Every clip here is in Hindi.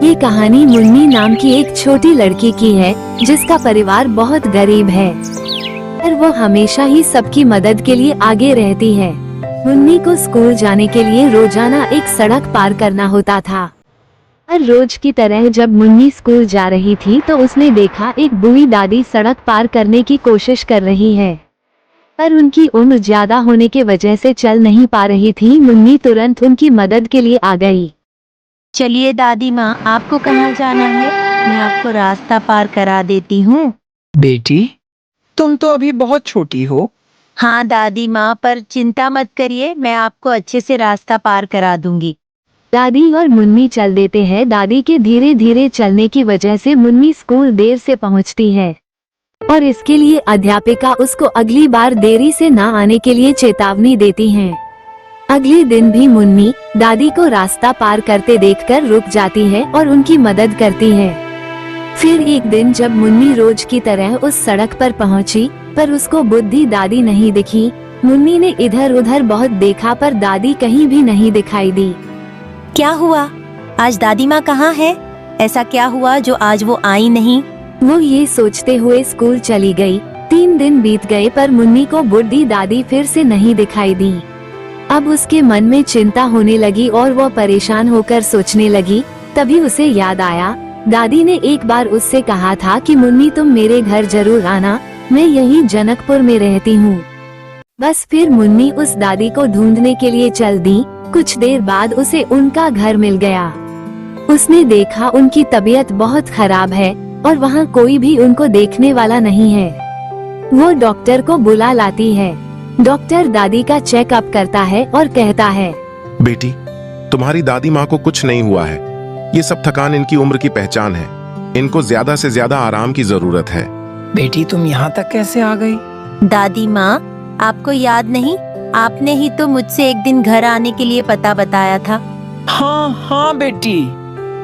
ये कहानी मुन्नी नाम की एक छोटी लड़की की है जिसका परिवार बहुत गरीब है, पर वो हमेशा ही सबकी मदद के लिए आगे रहती है। मुन्नी को स्कूल जाने के लिए रोजाना एक सड़क पार करना होता था। हर रोज की तरह जब मुन्नी स्कूल जा रही थी तो उसने देखा एक बूढ़ी दादी सड़क पार करने की कोशिश कर रही है, पर उनकी उम्र ज्यादा होने के वजह से चल नहीं पा रही थी। मुन्नी तुरंत उनकी मदद के लिए आ गई। चलिए दादी माँ, आपको कहाँ जाना है? मैं आपको रास्ता पार करा देती हूँ। बेटी, तुम तो अभी बहुत छोटी हो। हाँ दादी माँ, पर चिंता मत करिए, मैं आपको अच्छे से रास्ता पार करा दूंगी। दादी और मुन्नी चल देते हैं। दादी के धीरे धीरे चलने की वजह से मुन्नी स्कूल देर से पहुंचती है और इसके लिए अध्यापिका उसको अगली बार देरी से ना आने के लिए चेतावनी देती हैं। अगले दिन भी मुन्नी दादी को रास्ता पार करते देखकर रुक जाती है और उनकी मदद करती है। फिर एक दिन जब मुन्नी रोज की तरह उस सड़क पर पहुंची, पर उसको बुढ़ी दादी नहीं दिखी। मुन्नी ने इधर उधर बहुत देखा पर दादी कहीं भी नहीं दिखाई दी। क्या हुआ? आज दादी माँ कहाँ है? ऐसा क्या हुआ जो आज वो आई नहीं? वो ये सोचते हुए स्कूल चली गई। 3 दिन बीत गए पर मुन्नी को बुढ़ी दादी फिर से नहीं दिखाई दी। अब उसके मन में चिंता होने लगी और वो परेशान होकर सोचने लगी। तभी उसे याद आया, दादी ने एक बार उससे कहा था कि मुन्नी तुम मेरे घर जरूर आना, मैं यहीं जनकपुर में रहती हूँ। बस फिर मुन्नी उस दादी को ढूंढने के लिए चल दी। कुछ देर बाद उसे उनका घर मिल गया। उसने देखा उनकी तबीयत बहुत खराब है और वहाँ कोई भी उनको देखने वाला नहीं है। वो डॉक्टर को बुला लाती है। डॉक्टर दादी का चेकअप करता है और कहता है, बेटी, तुम्हारी दादी माँ को कुछ नहीं हुआ है। ये सब थकान इनकी उम्र की पहचान है। इनको ज्यादा से ज्यादा आराम की जरूरत है। बेटी, तुम यहाँ तक कैसे आ गई? दादी माँ, आपको याद नहीं? आपने ही तो मुझसे एक दिन घर आने के लिए पता बताया था। हाँ हाँ बेटी,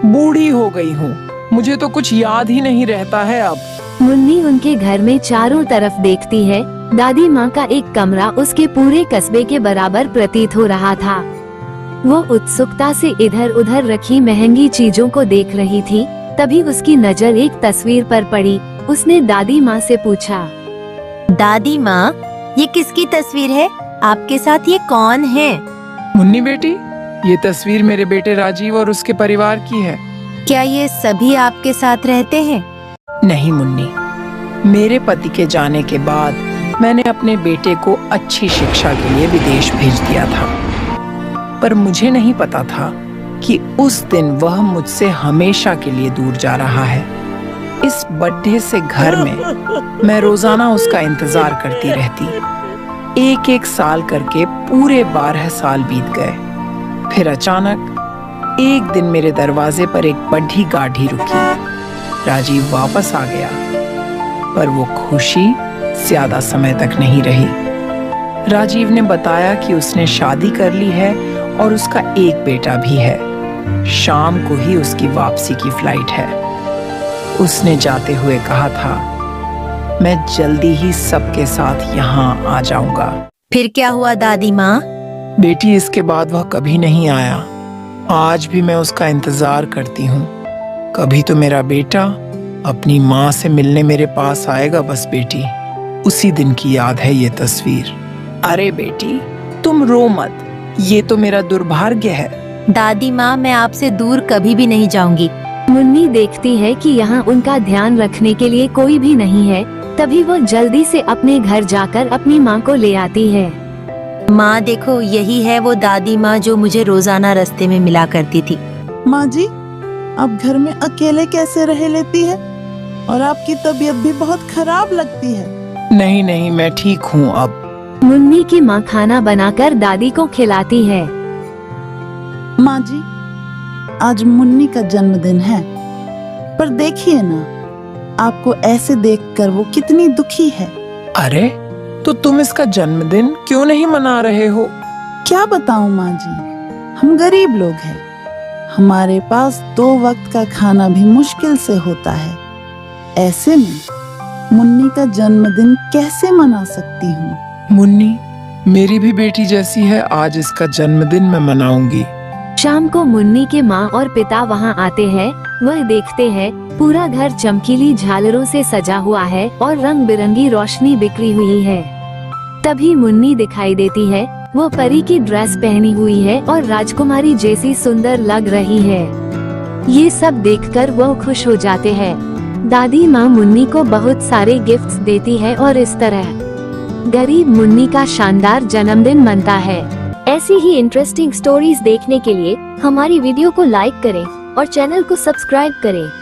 बूढ़ी हो गई हूँ, मुझे तो कुछ याद ही नहीं रहता है अब। मुन्नी उनके घर में चारों तरफ देखती है। दादी माँ का एक कमरा उसके पूरे कस्बे के बराबर प्रतीत हो रहा था। वो उत्सुकता से इधर उधर रखी महंगी चीजों को देख रही थी। तभी उसकी नजर एक तस्वीर पर पड़ी। उसने दादी माँ से पूछा, दादी माँ, ये किसकी तस्वीर है? आपके साथ ये कौन है? मुन्नी बेटी, ये तस्वीर मेरे बेटे राजीव और उसके परिवार की है। क्या ये सभी आपके साथ रहते हैं? नहीं मुन्नी, मेरे पति के जाने के बाद मैंने अपने बेटे को अच्छी शिक्षा के लिए विदेश भेज दिया था, पर मुझे नहीं पता था कि उस दिन वह मुझसे हमेशा के लिए दूर जा रहा है। इस बड्ढे से घर में मैं रोजाना उसका इंतजार करती रहती। एक एक साल करके पूरे 12 साल बीत गए। फिर अचानक एक दिन मेरे दरवाजे पर एक बड़ी गाड़ी रुकी। राजीव वापस आ गया, पर वो खुशी ज्यादा समय तक नहीं रही। राजीव ने बताया कि उसने शादी कर ली है और उसका एक बेटा भी है। शाम को ही उसकी वापसी की फ्लाइट है। उसने जाते हुए कहा था, मैं जल्दी ही सबके साथ यहाँ आ जाऊंगा। फिर क्या हुआ दादी माँ? बेटी, इसके बाद वह कभी नहीं आया। आज भी मैं उसका इंतजार करती हूँ। कभी तो मेरा बेटा अपनी माँ से मिलने मेरे पास आएगा। बस बेटी, उसी दिन की याद है ये तस्वीर। अरे बेटी, तुम रो मत, ये तो मेरा दुर्भाग्य है। दादी माँ, मैं आपसे दूर कभी भी नहीं जाऊंगी। मुन्नी देखती है कि यहाँ उनका ध्यान रखने के लिए कोई भी नहीं है। तभी वो जल्दी से अपने घर जाकर अपनी माँ को ले आती है। माँ देखो, यही है वो दादी माँ जो मुझे रोजाना रास्ते में मिला करती थी। माँ जी, आप घर में अकेले कैसे रह लेती है? और आपकी तबीयत भी बहुत खराब लगती है। नहीं नहीं, मैं ठीक हूँ अब। मुन्नी की माँ खाना बनाकर दादी को खिलाती है। माँ जी, आज मुन्नी का जन्मदिन है, पर देखिए ना, आपको ऐसे देखकर वो कितनी दुखी है। अरे, तो तुम इसका जन्मदिन क्यों नहीं मना रहे हो? क्या बताऊं माँ जी, हम गरीब लोग हैं। हमारे पास 2 वक्त का खाना भी मुश्किल से होता है। ऐसे में मुन्नी का जन्मदिन कैसे मना सकती हूँ? मुन्नी मेरी भी बेटी जैसी है, आज इसका जन्मदिन मैं मनाऊंगी। शाम को मुन्नी के माँ और पिता वहाँ आते हैं। वह देखते हैं पूरा घर चमकीली झालरों से सजा हुआ है और रंग बिरंगी रोशनी बिखरी हुई है। तभी मुन्नी दिखाई देती है। वो परी की ड्रेस पहनी हुई है और राजकुमारी जैसी सुंदर लग रही है। ये सब देखकर वो खुश हो जाते हैं। दादी माँ मुन्नी को बहुत सारे गिफ्ट्स देती है और इस तरह गरीब मुन्नी का शानदार जन्मदिन मनता है। ऐसी ही इंटरेस्टिंग स्टोरीज देखने के लिए हमारी वीडियो को लाइक करें और चैनल को सब्सक्राइब करें।